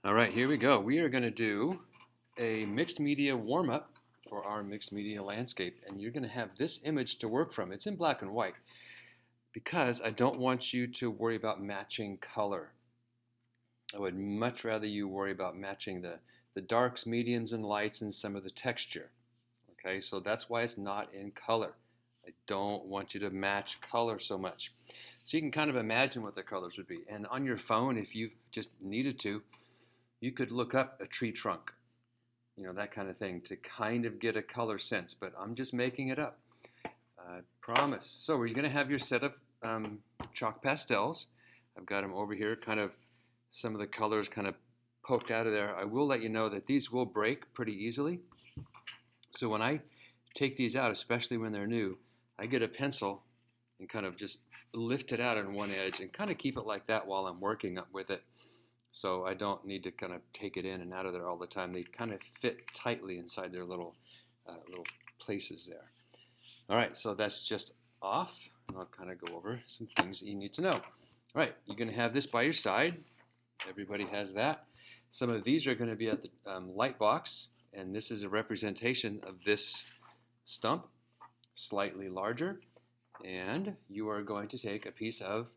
All right, here we go. We are going to do a mixed media warm-up for our mixed media landscape, and you're going to have this image to work from. It's in black and white because I don't want you to worry about matching color. I would much rather you worry about matching the darks, mediums, and lights and some of the texture. Okay, so that's why it's not in color. I don't want you to match color so much. So you can kind of imagine what the colors would be. And on your phone, if you just needed to, you could look up a tree trunk, that kind of thing, to kind of get a color sense, but I'm just making it up. I promise. So you're going to have your set of chalk pastels. I've got them over here, kind of some of the colors kind of poked out of there. I will let you know that these will break pretty easily. So when I take these out, especially when they're new, I get a pencil and kind of just lift it out on one edge and kind of keep it like that while I'm working up with it. So I don't need to kind of take it in and out of there all the time. They kind of fit tightly inside their little places there. All right, so that's just off. And I'll kind of go over some things that you need to know. All right, you're going to have this by your side. Everybody has that. Some of these are going to be at the light box, and this is a representation of this stump, slightly larger. And you are going to take a piece of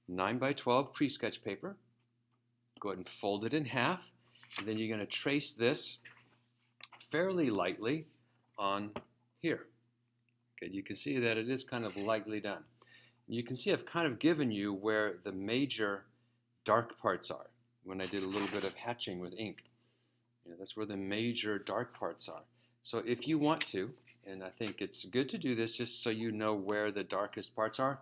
9 by 12 pre-sketch paper. Go ahead and fold it in half, and then you're going to trace this fairly lightly on here. Okay, you can see that it is kind of lightly done. You can see I've kind of given you where the major dark parts are when I did a little bit of hatching with ink. That's where the major dark parts are. So if you want to, and I think it's good to do this just so you know where the darkest parts are,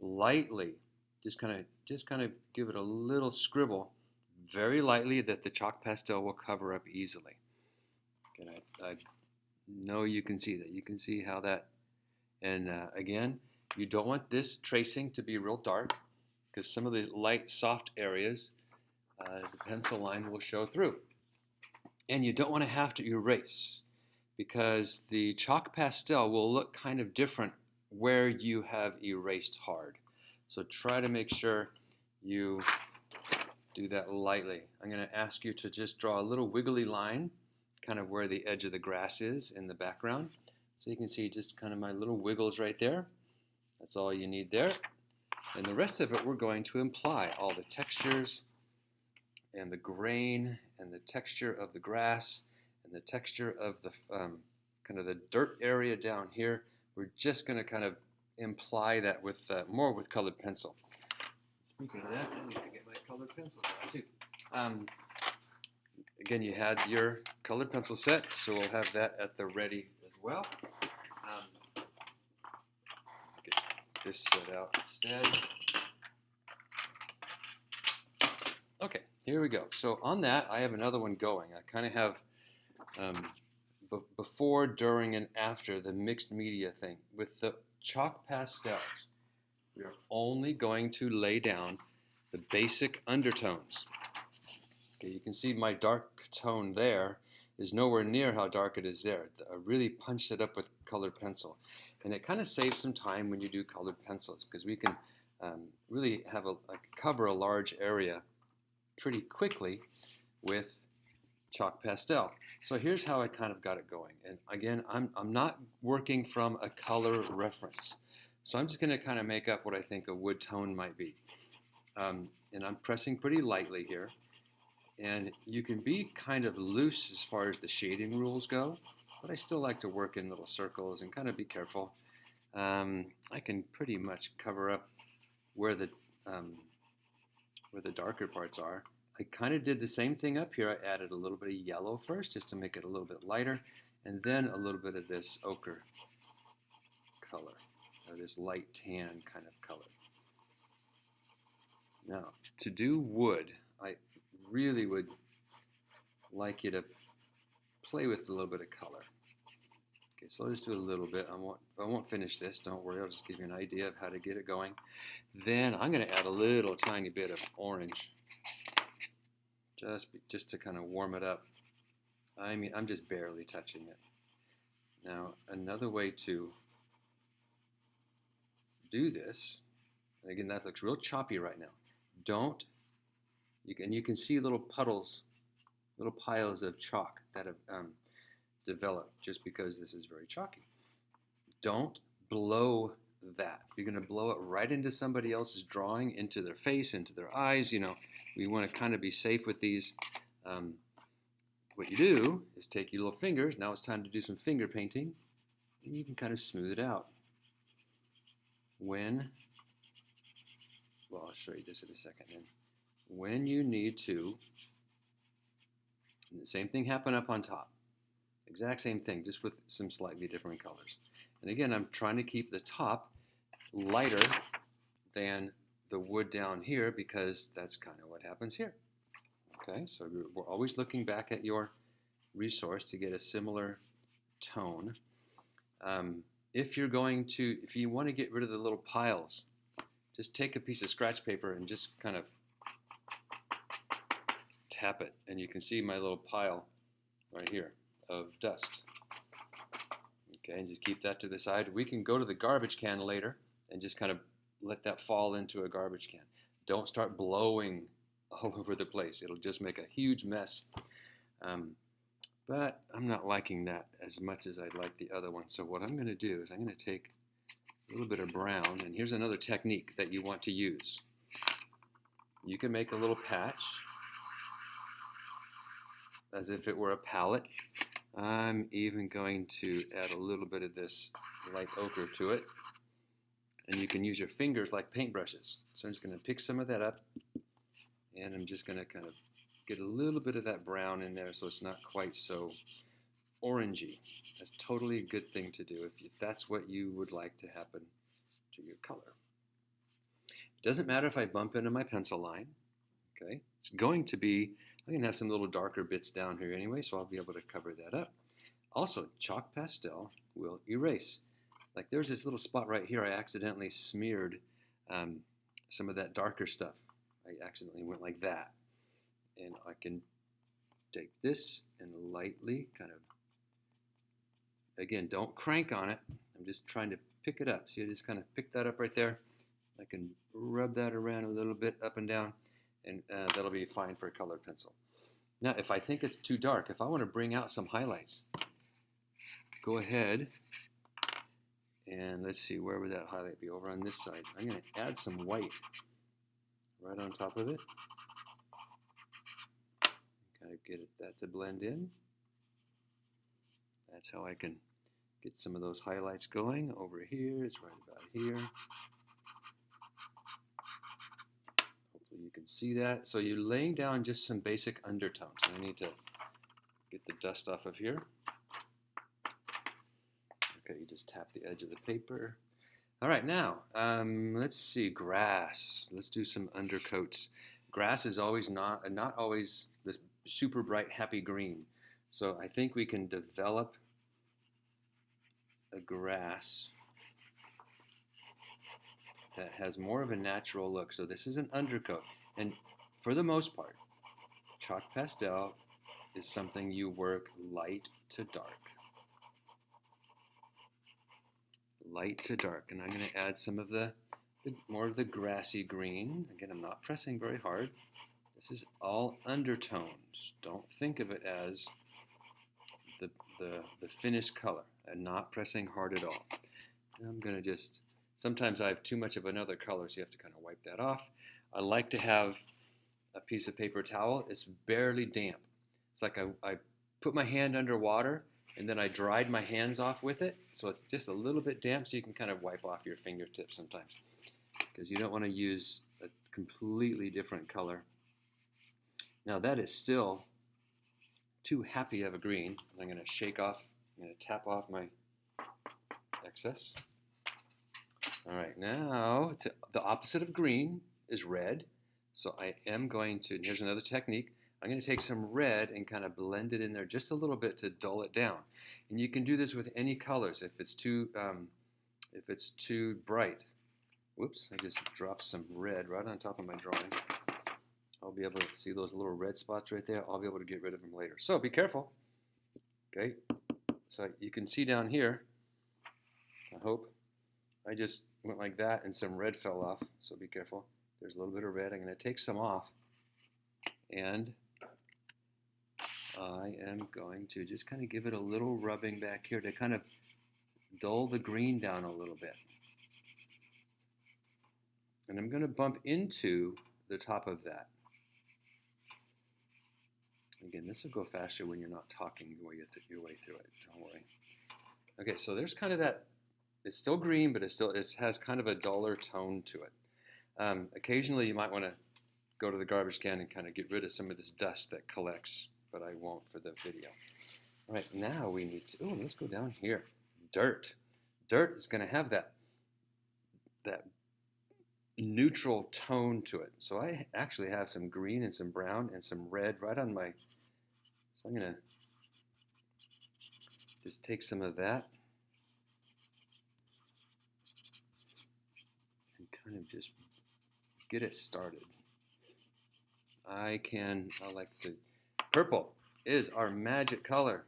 lightly, just kind of give it a little scribble very lightly that the chalk pastel will cover up easily. And I know you can see that. You can see how that, and again, you don't want this tracing to be real dark because some of the light, soft areas, the pencil line will show through. And you don't want to have to erase because the chalk pastel will look kind of different where you have erased hard. So try to make sure you do that lightly. I'm going to ask you to just draw a little wiggly line, kind of where the edge of the grass is in the background. So you can see just kind of my little wiggles right there. That's all you need there. And the rest of it, we're going to imply all the textures and the grain and the texture of the grass and the texture of the kind of the dirt area down here. We're just going to kind of imply that with more with colored pencil. Speaking of that, I need to get my colored pencils out too. Again, you had your colored pencil set, so we'll have that at the ready as well. Get this set out instead. Okay, here we go. So on that, I have another one going. I kind of have before, during, and after the mixed media thing. With the chalk pastels, we are only going to lay down the basic undertones. Okay, you can see my dark tone there is nowhere near how dark it is there. I really punched it up with colored pencil. And it kind of saves some time when you do colored pencils because we can really have cover a large area pretty quickly with chalk pastel. So here's how I kind of got it going. And again, I'm not working from a color reference. So I'm just going to kind of make up what I think a wood tone might be. And I'm pressing pretty lightly here. And you can be kind of loose as far as the shading rules go, but I still like to work in little circles and kind of be careful. I can pretty much cover up where the darker parts are. I kind of did the same thing up here. I added a little bit of yellow first just to make it a little bit lighter, and then a little bit of this ochre color, or this light tan kind of color. Now, to do wood, I really would like you to play with a little bit of color. Okay, so I'll just do a little bit. I won't finish this. Don't worry. I'll just give you an idea of how to get it going. Then I'm going to add a little tiny bit of orange, just to kind of warm it up. I mean, I'm just barely touching it. Now, another way to do this, and again, that looks real choppy right now. You can see little puddles little piles of chalk that have developed just because this is very chalky. Don't blow that. You're going to blow it right into somebody else's drawing, into their face, into their eyes. You know, we want to kind of be safe with these. What you do is take your little fingers. Now it's time to do some finger painting, and you can kind of smooth it out. Well, I'll show you this in a second. And when you need to, and the same thing happened up on top. Exact same thing, just with some slightly different colors. And again, I'm trying to keep the top lighter than the wood down here because that's kind of what happens here. Okay, so we're always looking back at your resource to get a similar tone. If you want to get rid of the little piles, just take a piece of scratch paper and just kind of tap it, and you can see my little pile right here of dust. Okay, and just keep that to the side. We can go to the garbage can later and just kind of let that fall into a garbage can. Don't start blowing all over the place. It'll just make a huge mess. But I'm not liking that as much as I'd like the other one. So what I'm going to do is I'm going to take a little bit of brown, and here's another technique that you want to use. You can make a little patch as if it were a palette. I'm even going to add a little bit of this light ochre to it. And you can use your fingers like paintbrushes. So I'm just going to pick some of that up, and I'm just going to kind of get a little bit of that brown in there so it's not quite so orangey. That's totally a good thing to do if that's what you would like to happen to your color. It doesn't matter if I bump into my pencil line. Okay, it's going to be, I'm going to have some little darker bits down here anyway, so I'll be able to cover that up. Also, chalk pastel will erase. Like there's this little spot right here I accidentally smeared some of that darker stuff. I accidentally went like that. And I can take this and lightly kind of, again, don't crank on it. I'm just trying to pick it up. See, I just kind of pick that up right there. I can rub that around a little bit up and down, and that'll be fine for a colored pencil. Now, if I think it's too dark, if I want to bring out some highlights, go ahead and let's see, where would that highlight be? Over on this side. I'm going to add some white right on top of it. Kind of get that to blend in. That's how I can get some of those highlights going. Over here, it's right about here. Hopefully you can see that. So you're laying down just some basic undertones. I need to get the dust off of here. Okay, you just tap the edge of the paper. All right, now, let's see, grass. Let's do some undercoats. Grass is always not always this super bright, happy green. So I think we can develop a grass that has more of a natural look. So this is an undercoat. And for the most part, chalk pastel is something you work light to dark. Light to dark. And I'm going to add some of the more of the grassy green. Again, I'm not pressing very hard. This is all undertones. Don't think of it as the finished color, and not pressing hard at all. And I'm going to just, sometimes I have too much of another color, so you have to kind of wipe that off. I like to have a piece of paper towel. It's barely damp. It's like I put my hand under water, and then I dried my hands off with it, so it's just a little bit damp, so you can kind of wipe off your fingertips sometimes, because you don't want to use a completely different color. Now that is still too happy of a green. I'm going to shake off, I'm going to tap off my excess. All right, now the opposite of green is red. So I am going to, here's another technique. I'm going to take some red and kind of blend it in there just a little bit to dull it down. And you can do this with any colors if it's too bright. Whoops, I just dropped some red right on top of my drawing. I'll be able to see those little red spots right there. I'll be able to get rid of them later. So be careful. Okay, so you can see down here, I hope, I just went like that and some red fell off. So be careful. There's a little bit of red. I'm going to take some off and I am going to just kind of give it a little rubbing back here to kind of dull the green down a little bit. And I'm going to bump into the top of that. Again, this will go faster when you're not talking your way through it. Don't worry. Okay, so there's kind of that. It's still green, but it has kind of a duller tone to it. Occasionally, you might want to go to the garbage can and kind of get rid of some of this dust that collects, but I won't for the video. All right, now we need to. Oh, let's go down here. Dirt. Dirt is going to have that neutral tone to it. So I actually have some green and some brown and some red right on my. So I'm going to just take some of that and kind of just get it started. I like the purple is our magic color.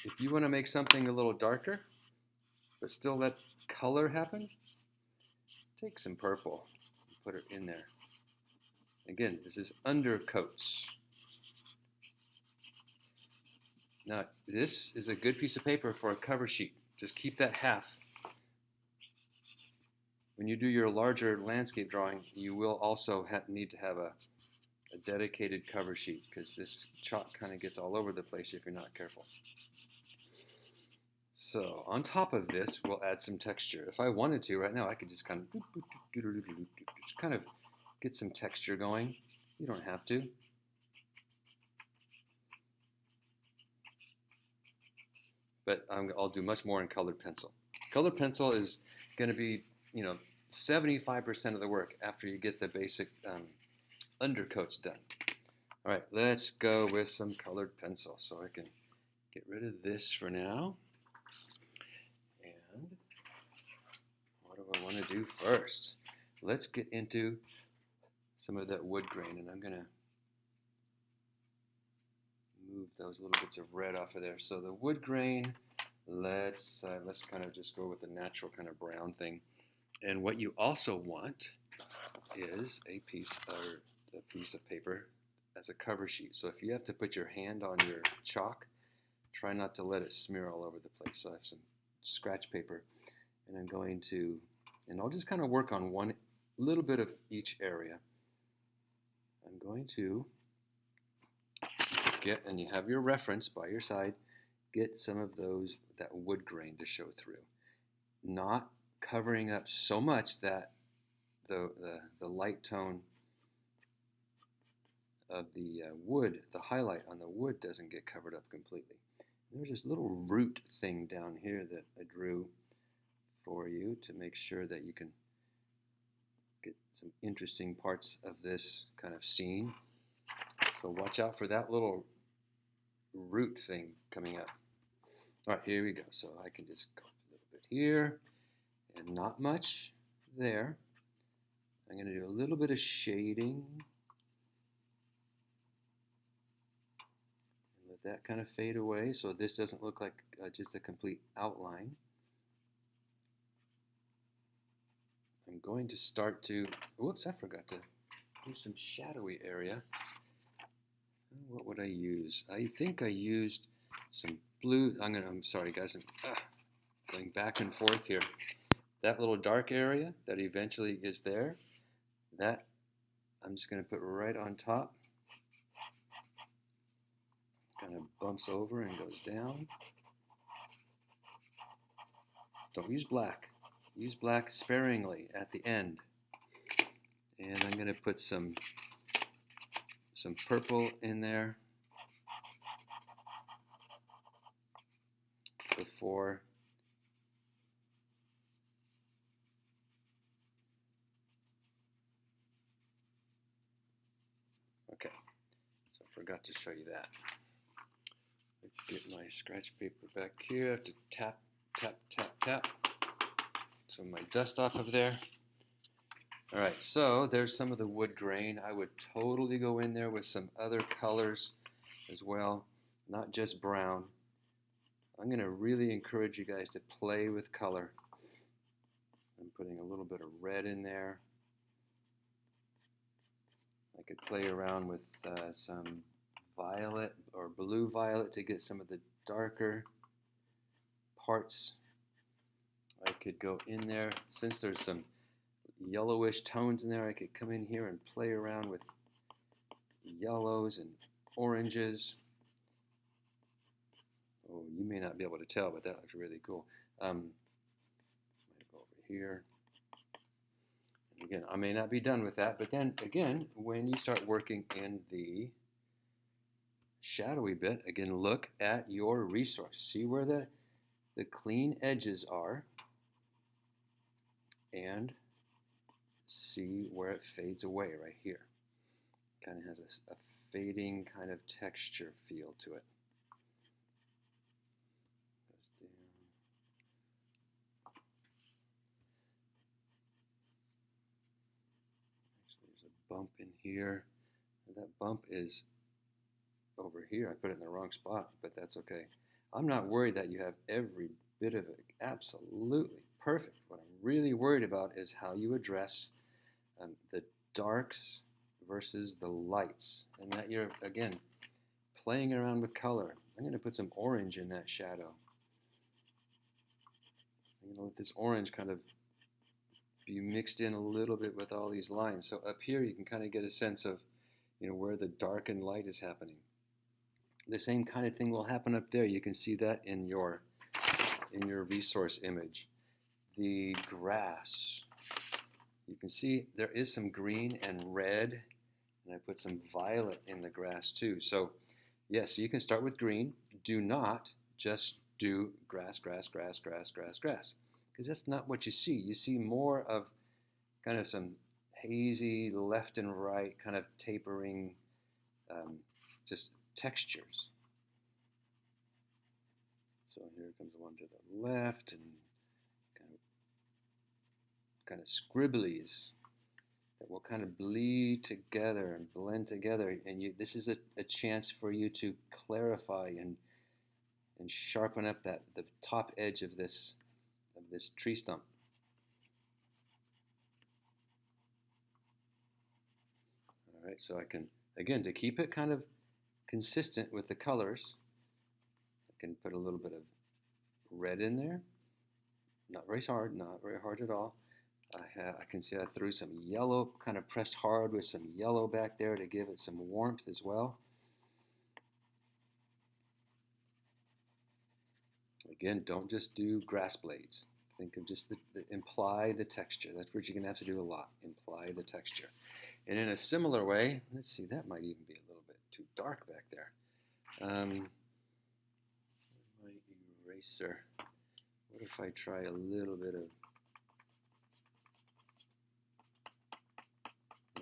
If you want to make something a little darker, but still let color happen, take some purple and put it in there. Again, this is undercoats. Now, this is a good piece of paper for a cover sheet. Just keep that half. When you do your larger landscape drawing, you will also need to have a dedicated cover sheet because this chalk kind of gets all over the place if you're not careful. So on top of this, we'll add some texture. If I wanted to right now, I could just kind of get some texture going. You don't have to. But I'll do much more in colored pencil. Colored pencil is going to be, 75% of the work after you get the basic undercoats done. All right, let's go with some colored pencil. So I can get rid of this for now. And what do I want to do first? Let's get into some of that wood grain, and I'm going to move those little bits of red off of there. So the wood grain, let's kind of just go with the natural kind of brown thing. And what you also want is a piece of paper as a cover sheet. So if you have to put your hand on your chalk, try not to let it smear all over the place. So I have some scratch paper, and I'll just kind of work on one little bit of each area. I'm going to and you have your reference by your side, get some of that wood grain to show through. Not covering up so much that the light tone of the wood, the highlight on the wood doesn't get covered up completely. There's this little root thing down here that I drew for you to make sure that you can get some interesting parts of this kind of scene. So watch out for that little root thing coming up. All right, here we go. So I can just go a little bit here and not much there. I'm going to do a little bit of shading. And let that kind of fade away so this doesn't look like just a complete outline. I'm going to start to, whoops, I forgot to do some shadowy area. What would I use? I think I used some blue. I'm sorry guys, I'm going back and forth here. That little dark area that eventually is there, that I'm just going to put right on top. Kind of bumps over and goes down. Don't use black. Use black sparingly at the end. And I'm going to put some purple in there before. Okay, so I forgot to show you that. Let's get my scratch paper back here. I have to tap, tap, tap, tap. So my dust off of there. All right, so there's some of the wood grain. I would totally go in there with some other colors as well, not just brown. I'm going to really encourage you guys to play with color. I'm putting a little bit of red in there. I could play around with some violet or blue violet to get some of the darker parts. I could go in there, since there's some yellowish tones in there, I could come in here and play around with yellows and oranges. Oh, you may not be able to tell, but that looks really cool. I'm going to go over here. And again, I may not be done with that, but then again, when you start working in the shadowy bit, again, look at your resource. See where the clean edges are, and see where it fades away right here. Kind of has a fading kind of texture feel to it. Goes down. Actually, there's a bump in here. That bump is over here. I put it in the wrong spot, but that's okay. I'm not worried that you have every bit of it absolutely perfect. What I'm really worried about is how you address the darks versus the lights, and that you're, again, playing around with color. I'm going to put some orange in that shadow. I'm going to let this orange kind of be mixed in a little bit with all these lines. So up here you can kind of get a sense of, where the dark and light is happening. The same kind of thing will happen up there. You can see that in your resource image. The grass. You can see there is some green and red, and I put some violet in the grass too. So yes, you can start with green. Do not just do grass, grass, grass, grass, grass, grass, because that's not what you see. You see more of kind of some hazy left and right kind of tapering just textures. So here comes one to the left, and kind of scribblies that will kind of bleed together and blend together. And this is a chance for you to clarify and sharpen up the top edge of this tree stump. All right, so I can, again, to keep it kind of consistent with the colors, I can put a little bit of red in there. Not very hard at all. I can see I threw some yellow, kind of pressed hard with some yellow back there to give it some warmth as well. Again, don't just do grass blades. Think of just imply the texture. That's what you're going to have to do a lot. Imply the texture. And in a similar way, let's see, that might even be a little bit too dark back there. My eraser. What if I try a little bit of...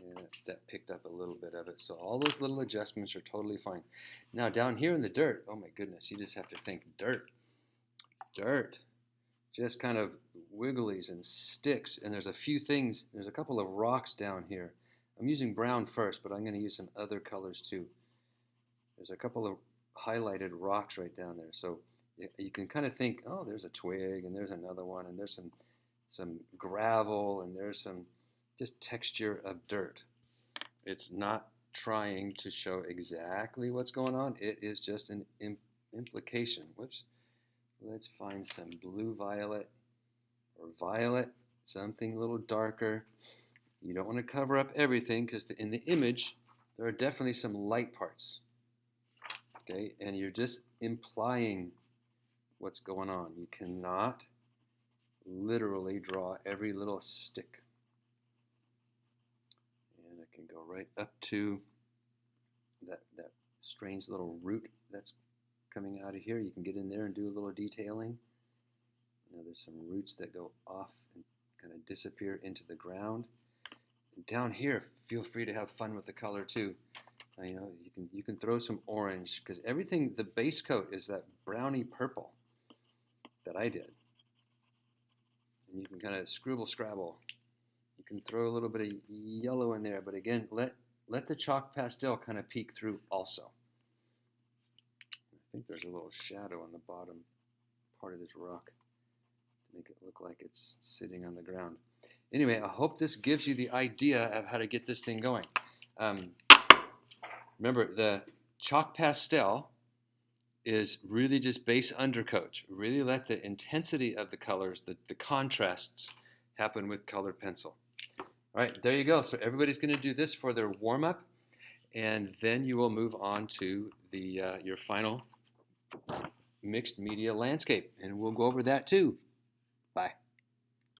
Yeah, that picked up a little bit of it. So all those little adjustments are totally fine. Now down here in the dirt, oh my goodness, you just have to think dirt. Dirt. Just kind of wigglies and sticks. And there's a few things, there's a couple of rocks down here. I'm using brown first, but I'm going to use some other colors too. There's a couple of highlighted rocks right down there. So you can kind of think, oh, there's a twig, and there's another one, and there's some gravel, and there's some just texture of dirt. It's not trying to show exactly what's going on. It is just an implication. Whoops. Let's find some blue violet or violet, something a little darker. You don't want to cover up everything, because in the image there are definitely some light parts. Okay, and you're just implying what's going on. You cannot literally draw every little stick. And I can go right up to that strange little root that's coming out of here. You can get in there and do a little detailing. Now there's some roots that go off and kind of disappear into the ground. And down here, feel free to have fun with the color too. You can throw some orange, because everything, the base coat is that browny purple that I did. And you can kind of scribble scrabble. You can throw a little bit of yellow in there, but again, let the chalk pastel kind of peek through also. I think there's a little shadow on the bottom part of this rock to make it look like it's sitting on the ground. Anyway, I hope this gives you the idea of how to get this thing going. Um, remember, the chalk pastel is really just base undercoat. Really let the intensity of the colors, the contrasts, happen with colored pencil. All right, there you go. So everybody's going to do this for their warm-up, and then you will move on to the your final mixed media landscape, and we'll go over that too. Bye.